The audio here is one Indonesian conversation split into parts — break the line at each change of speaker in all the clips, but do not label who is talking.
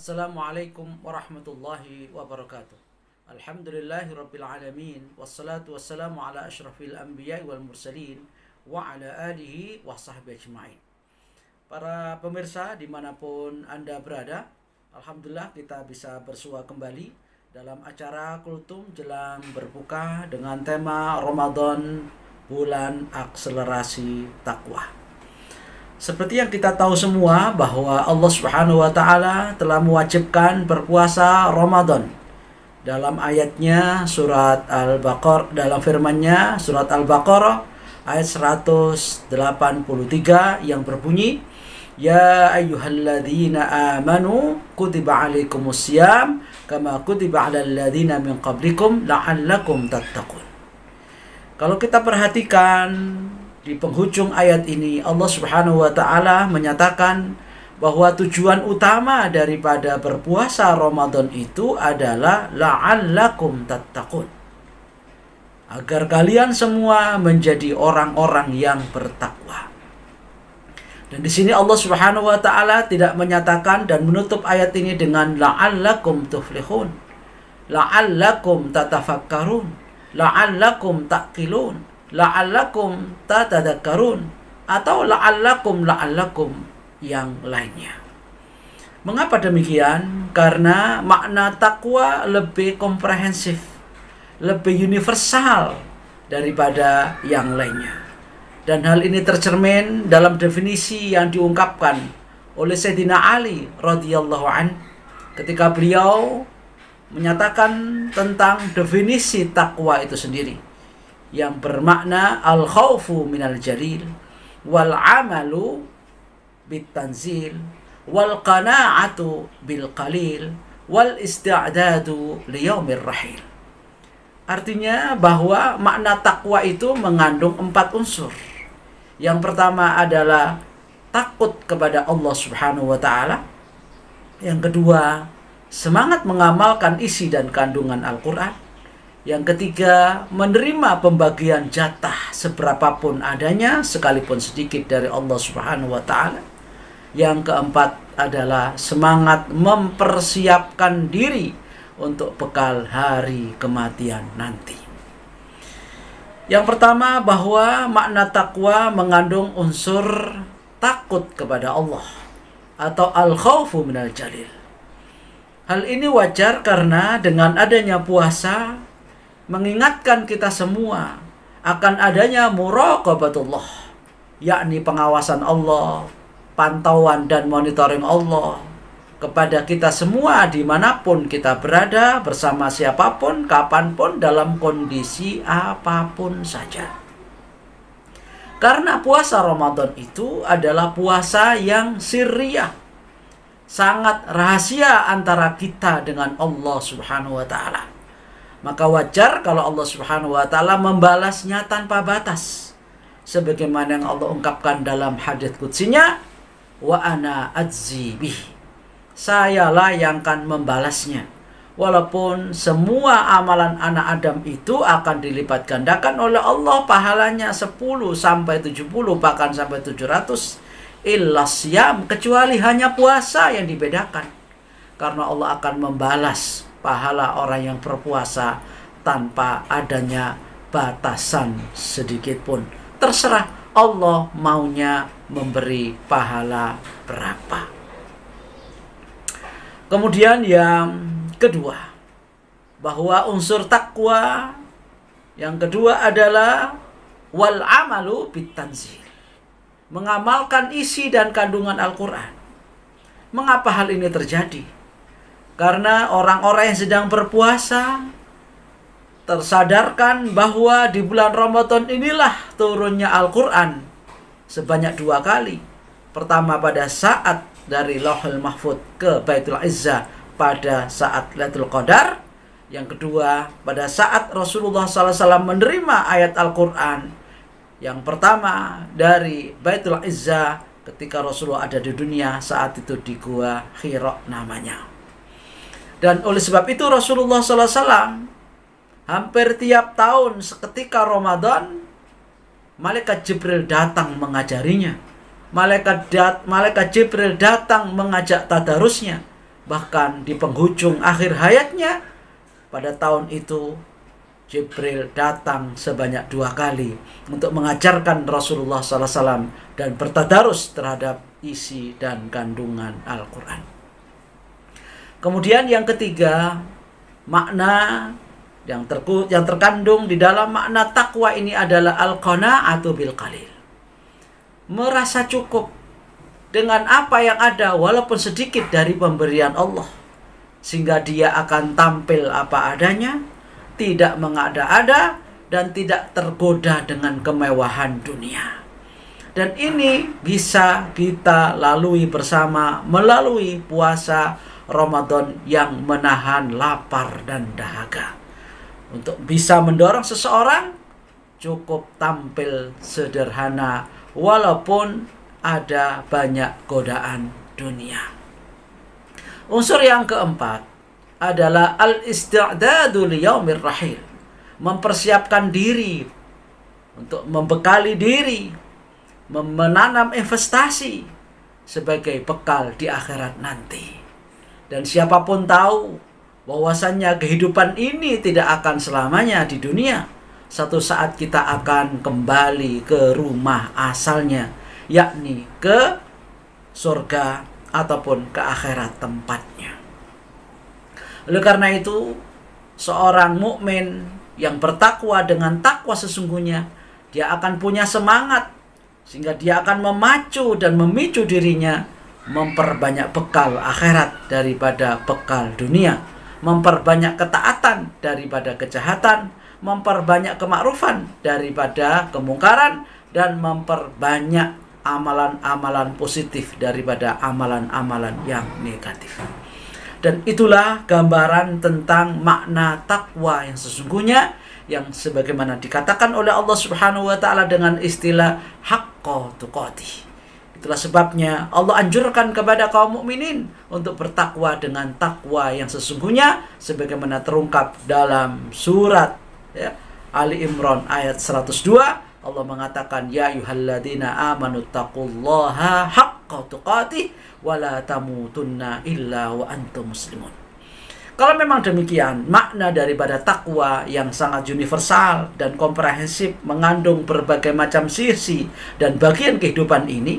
Assalamualaikum warahmatullahi wabarakatuh. Alhamdulillahi rabbil alamin. Wassalatu wassalamu ala ashrafil anbiya wal mursalin wa ala alihi wa sahbihi ajma'in. Para pemirsa dimanapun Anda berada, alhamdulillah kita bisa bersua kembali dalam acara Kultum jelang berbuka dengan tema Ramadan, bulan akselerasi takwa. Seperti yang kita tahu semua bahwa Allah Subhanahu wa taala telah mewajibkan berpuasa Ramadan. Dalam ayatnya surat Al-Baqarah, dalam firman-Nya surat Al-Baqarah ayat 183 yang berbunyi, Ya ayyuhalladzina amanu kutiba alaikumusiyam kama kutiba alal ladzina min qablikum la'allakum tattaqun. Kalau kita perhatikan di penghujung ayat ini, Allah Subhanahu wa taala menyatakan bahwa tujuan utama daripada berpuasa Ramadan itu adalah la'allakum tattaqun, agar kalian semua menjadi orang-orang yang bertakwa. Dan di sini Allah Subhanahu wa taala tidak menyatakan dan menutup ayat ini dengan la'allakum tuflihun, la'allakum tatafakkarun, la'allakum taqilun, la'allakum tatadakkarun, atau la'allakum yang lainnya. Mengapa demikian? Karena makna takwa lebih komprehensif, lebih universal daripada yang lainnya. Dan hal ini tercermin dalam definisi yang diungkapkan oleh Sayyidina Ali radhiyallahu an ketika beliau menyatakan tentang definisi takwa itu sendiri, yang bermakna al-khawfu minal jalil wal amalu bitanzil wal qana'atu bil qalil wal isti'dadu liyaumir rahil. Artinya bahwa makna takwa itu mengandung 4 unsur. Yang pertama adalah takut kepada Allah Subhanahu wa taala. Yang kedua, semangat mengamalkan isi dan kandungan Al-Qur'an. Yang ketiga, menerima pembagian jatah seberapapun adanya, sekalipun sedikit, dari Allah Subhanahu wa taala. Yang keempat adalah semangat mempersiapkan diri untuk bekal hari kematian nanti. Yang pertama, bahwa makna takwa mengandung unsur takut kepada Allah atau al-khawfu minal jalil. Hal ini wajar karena dengan adanya puasa mengingatkan kita semua akan adanya muraqabatullah, yakni pengawasan Allah, pantauan dan monitoring Allah kepada kita semua dimanapun kita berada, bersama siapapun, kapanpun, dalam kondisi apapun saja. Karena puasa Ramadan itu adalah puasa yang sirriyah, sangat rahasia antara kita dengan Allah Subhanahu wa taala. Maka wajar kalau Allah Subhanahu wa taala membalasnya tanpa batas. Sebagaimana yang Allah ungkapkan dalam hadits qudsinya, wa ana ajzi bih. Sayalah yang akan membalasnya. Walaupun semua amalan anak Adam itu akan dilipat gandakan oleh Allah pahalanya 10 sampai 70 bahkan sampai 700 illa siyam, kecuali hanya puasa yang dibedakan. Karena Allah akan membalas pahala orang yang berpuasa tanpa adanya batasan sedikit pun. Terserah Allah maunya memberi pahala berapa. Kemudian yang kedua, bahwa unsur takwa yang kedua adalah wal amalu bitanzil, mengamalkan isi dan kandungan Al-Quran. Mengapa hal ini terjadi? Karena orang-orang yang sedang berpuasa tersadarkan bahwa di bulan Ramadan inilah turunnya Al-Quran sebanyak 2 kali. Pertama pada saat dari Lauhul Mahfuz ke Baitul Izzah pada saat Lailatul Qadar. Yang kedua pada saat Rasulullah SAW menerima ayat Al-Quran. Yang pertama dari Baitul Izzah ketika Rasulullah ada di dunia, saat itu di Gua Hira namanya. Dan oleh sebab itu Rasulullah SAW hampir tiap tahun seketika Ramadan malaikat Jibril datang mengajarinya. Malaikat Jibril datang mengajak tadarusnya. Bahkan di penghujung akhir hayatnya, pada tahun itu Jibril datang sebanyak 2 kali untuk mengajarkan Rasulullah SAW dan bertadarus terhadap isi dan kandungan Al-Quran. Kemudian yang ketiga, makna yang terkandung di dalam makna takwa ini adalah al-qanaa'atu bil qalil. Merasa cukup dengan apa yang ada walaupun sedikit dari pemberian Allah, sehingga dia akan tampil apa adanya, tidak mengada-ada dan tidak tergoda dengan kemewahan dunia. Dan ini bisa kita lalui bersama melalui puasa Ramadan yang menahan lapar dan dahaga. Untuk bisa mendorong seseorang, cukup tampil sederhana walaupun ada banyak godaan dunia. Unsur yang keempat adalah al-isti'dadu liyaumir rahil. Mempersiapkan diri untuk membekali diri, menanam investasi sebagai bekal di akhirat nanti. Dan siapapun tahu bahwasannya kehidupan ini tidak akan selamanya di dunia. Satu saat kita akan kembali ke rumah asalnya, yakni ke surga ataupun ke akhirat tempatnya. Oleh karena itu, seorang mukmin yang bertakwa dengan takwa sesungguhnya, dia akan punya semangat sehingga dia akan memacu dan memicu dirinya memperbanyak bekal akhirat daripada bekal dunia, memperbanyak ketaatan daripada kejahatan, memperbanyak kemakrufan daripada kemungkaran, dan memperbanyak amalan-amalan positif daripada amalan-amalan yang negatif. Dan itulah gambaran tentang makna takwa yang sesungguhnya, yang sebagaimana dikatakan oleh Allah Subhanahu wa taala dengan istilah haqqa tuqatih. Itulah sebabnya Allah anjurkan kepada kaum mukminin untuk bertakwa dengan takwa yang sesungguhnya, sebagaimana terungkap dalam surat Ali Imran ayat 102. Allah mengatakan, ya ayyuhalladzina amanu taqullaha haqqa tuqatih wa la tamutunna illa wa antum muslimun. Kalau memang demikian, makna daripada takwa yang sangat universal dan komprehensif, mengandung berbagai macam sisi dan bagian kehidupan ini,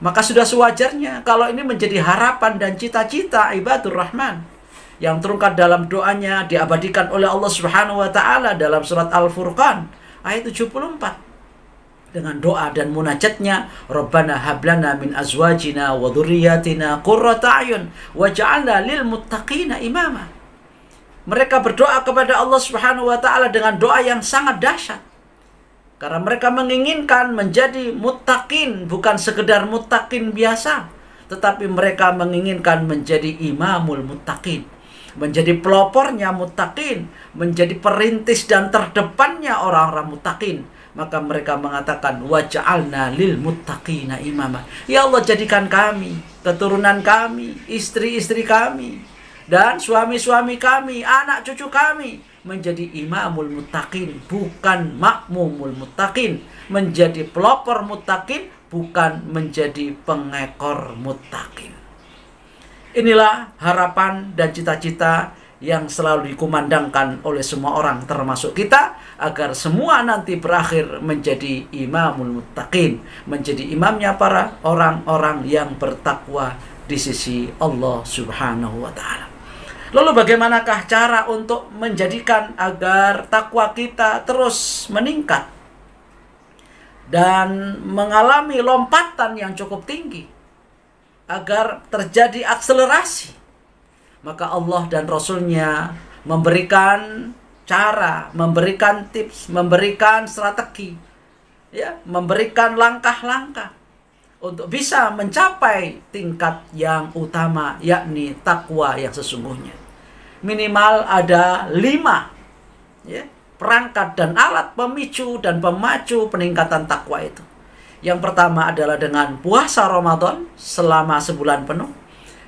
maka sudah sewajarnya kalau ini menjadi harapan dan cita-cita ibadur rahman yang terungkap dalam doanya, diabadikan oleh Allah Subhanahu wa taala dalam surat Al-Furqan ayat 74 dengan doa dan munajatnya, Rabbana hablana min azwajina wa dhurriyyatina qurrata a'yun waj'alna lil muttaqina imama. Mereka berdoa kepada Allah Subhanahu wa taala dengan doa yang sangat dahsyat, karena mereka menginginkan menjadi muttaqin, bukan sekedar muttaqin biasa, tetapi mereka menginginkan menjadi imamul muttaqin, menjadi pelopornya muttaqin, menjadi perintis dan terdepannya orang-orang muttaqin. Maka mereka mengatakan, waj'alna lil muttaqina imama. Ya Allah, jadikan kami, keturunan kami, istri-istri kami, dan suami-suami kami, anak cucu kami menjadi imamul muttaqin, bukan makmumul muttaqin, menjadi pelopor muttaqin, bukan menjadi pengekor muttaqin. Inilah harapan dan cita-cita yang selalu dikumandangkan oleh semua orang, termasuk kita, agar semua nanti berakhir menjadi imamul muttaqin, menjadi imamnya para orang-orang yang bertakwa di sisi Allah Subhanahu wa taala. Lalu bagaimanakah cara untuk menjadikan agar takwa kita terus meningkat dan mengalami lompatan yang cukup tinggi, agar terjadi akselerasi? Maka Allah dan Rasulnya memberikan cara, memberikan tips, memberikan strategi, memberikan langkah-langkah untuk bisa mencapai tingkat yang utama, yakni takwa yang sesungguhnya. Minimal ada 5 perangkat dan alat pemicu dan pemacu peningkatan takwa itu. Yang pertama adalah dengan puasa Ramadan selama sebulan penuh.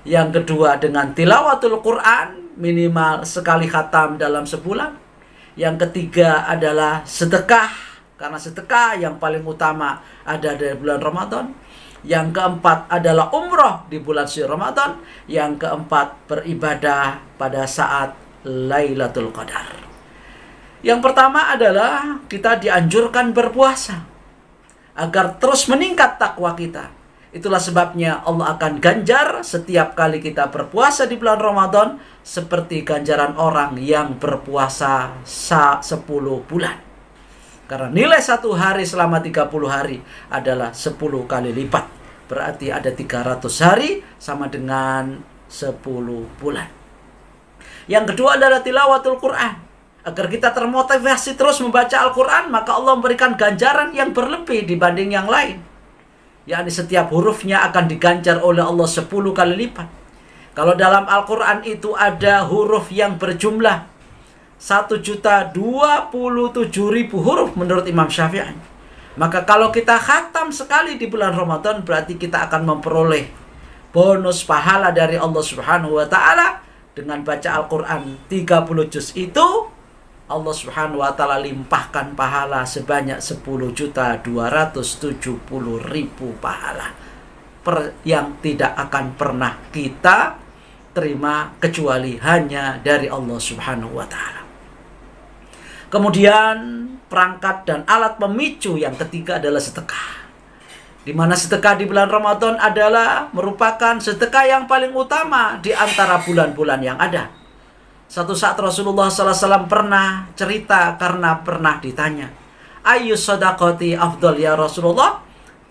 Yang kedua dengan tilawatul Quran minimal sekali khatam dalam sebulan. Yang ketiga adalah sedekah, karena sedekah yang paling utama ada dari bulan Ramadan. Yang keempat adalah umroh di bulan suci Ramadan. Yang keempat, beribadah pada saat Lailatul Qadar. Yang pertama adalah kita dianjurkan berpuasa agar terus meningkat takwa kita. Itulah sebabnya Allah akan ganjar setiap kali kita berpuasa di bulan Ramadan seperti ganjaran orang yang berpuasa 10 bulan. Karena nilai satu hari selama 30 hari adalah 10 kali lipat. Berarti ada 300 hari sama dengan 10 bulan. Yang kedua adalah tilawatul Quran. Agar kita termotivasi terus membaca Al-Quran, maka Allah memberikan ganjaran yang berlebih dibanding yang lain. Yakni setiap hurufnya akan diganjar oleh Allah 10 kali lipat. Kalau dalam Al-Quran itu ada huruf yang berjumlah 1.027.000 huruf menurut Imam Syafi'i. Maka kalau kita khatam sekali di bulan Ramadan, berarti kita akan memperoleh bonus pahala dari Allah Subhanahu wa Ta'ala. Dengan baca Al-Quran 30 juz itu, Allah Subhanahu wa Ta'ala limpahkan pahala sebanyak 10.270.000 pahala yang tidak akan pernah kita terima kecuali hanya dari Allah Subhanahu wa Ta'ala. Kemudian perangkat dan alat pemicu yang ketiga adalah sedekah. Di mana sedekah di bulan Ramadan adalah merupakan sedekah yang paling utama di antara bulan-bulan yang ada. Satu saat Rasulullah SAW pernah cerita karena pernah ditanya, "Ayyu sadaqati afdal ya Rasulullah?"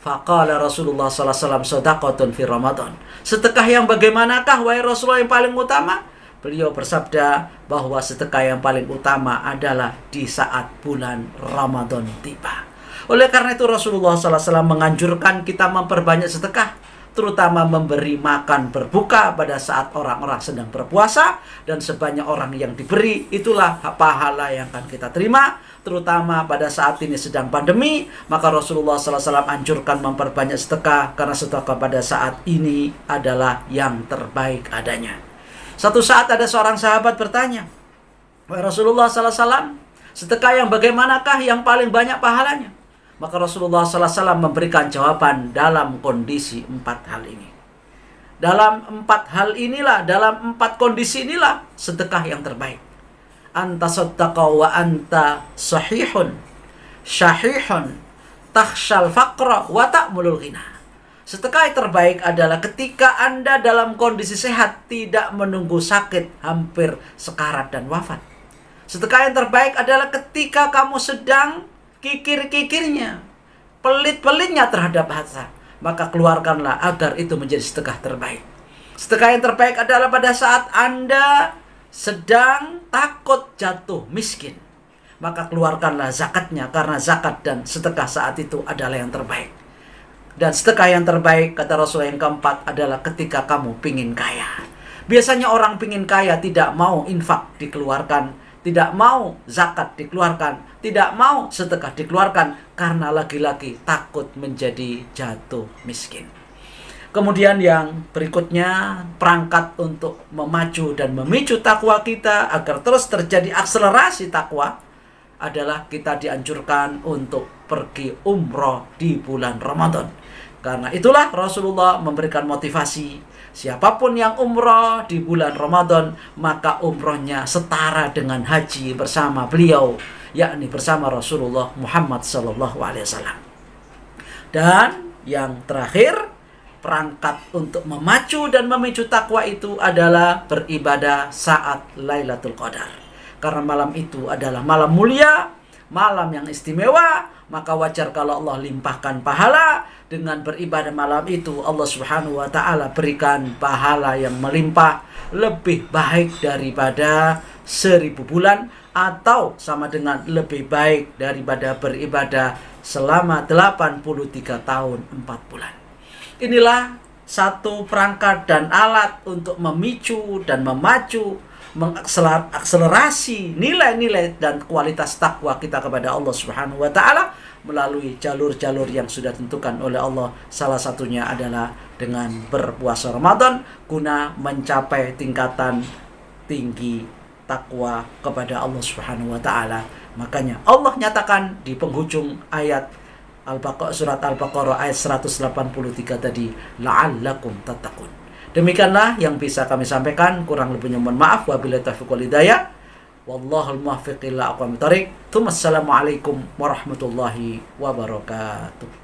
Faqala Rasulullah SAW, "Sadaqatun fi Ramadan." Sedekah yang bagaimanakah wahai Rasulullah yang paling utama? Beliau bersabda bahwa sedekah yang paling utama adalah di saat bulan Ramadan tiba. Oleh karena itu Rasulullah SAW menganjurkan kita memperbanyak sedekah, terutama memberi makan berbuka pada saat orang-orang sedang berpuasa, dan sebanyak orang yang diberi itulah pahala yang akan kita terima, terutama pada saat ini sedang pandemi. Maka Rasulullah SAW anjurkan memperbanyak sedekah karena sedekah pada saat ini adalah yang terbaik adanya. Satu saat ada seorang sahabat bertanya, "Wahai Rasulullah SAW, sedekah yang bagaimanakah yang paling banyak pahalanya?" Maka Rasulullah SAW memberikan jawaban dalam kondisi 4 hal ini. Dalam 4 hal inilah, dalam 4 kondisi inilah sedekah yang terbaik. Anta saddaqa wa anta sahihun, syahihun, takhshal faqra wa ta'mulul ghina. Sedekah yang terbaik adalah ketika Anda dalam kondisi sehat, tidak menunggu sakit, hampir sekarat dan wafat. Sedekah yang terbaik adalah ketika kamu sedang kikir-kikirnya, pelit-pelitnya terhadap harta, maka keluarkanlah agar itu menjadi sedekah terbaik. Sedekah yang terbaik adalah pada saat Anda sedang takut jatuh miskin, maka keluarkanlah zakatnya, karena zakat dan sedekah saat itu adalah yang terbaik. Dan sedekah yang terbaik, kata Rasulullah yang keempat, adalah ketika kamu pingin kaya. Biasanya orang pingin kaya tidak mau infak dikeluarkan, tidak mau zakat dikeluarkan, tidak mau sedekah dikeluarkan, karena lagi-lagi takut menjadi jatuh miskin. Kemudian yang berikutnya, perangkat untuk memacu dan memicu takwa kita agar terus terjadi akselerasi takwa adalah kita dianjurkan untuk pergi umroh di bulan Ramadan. Karena itulah Rasulullah memberikan motivasi, siapapun yang umroh di bulan Ramadan, maka umrohnya setara dengan haji bersama beliau, yakni bersama Rasulullah Muhammad SAW. Dan yang terakhir, perangkat untuk memacu dan memicu takwa itu adalah beribadah saat Lailatul Qadar. Karena malam itu adalah malam mulia, malam yang istimewa, maka wajar kalau Allah limpahkan pahala. Dengan beribadah malam itu, Allah Subhanahu wa Ta'ala berikan pahala yang melimpah, lebih baik daripada 1000 bulan, atau sama dengan lebih baik daripada beribadah selama 83 tahun 4 bulan. Inilah satu perangkat dan alat untuk memicu dan memacu, mengakselerasi nilai-nilai dan kualitas takwa kita kepada Allah Subhanahu wa Ta'ala melalui jalur-jalur yang sudah ditentukan oleh Allah. Salah satunya adalah dengan berpuasa Ramadan guna mencapai tingkatan tinggi takwa kepada Allah Subhanahu wa Ta'ala. Makanya Allah nyatakan di penghujung ayat Surat Al-Baqarah ayat 183 tadi, la'allakum tattaqun. Demikianlah yang bisa kami sampaikan, kurang lebihnya mohon maaf. Wabillahi taufiq wal hidayah. Wallahul muwaffiq ila aqwamit thoriq. Assalamualaikum warahmatullahi wabarakatuh.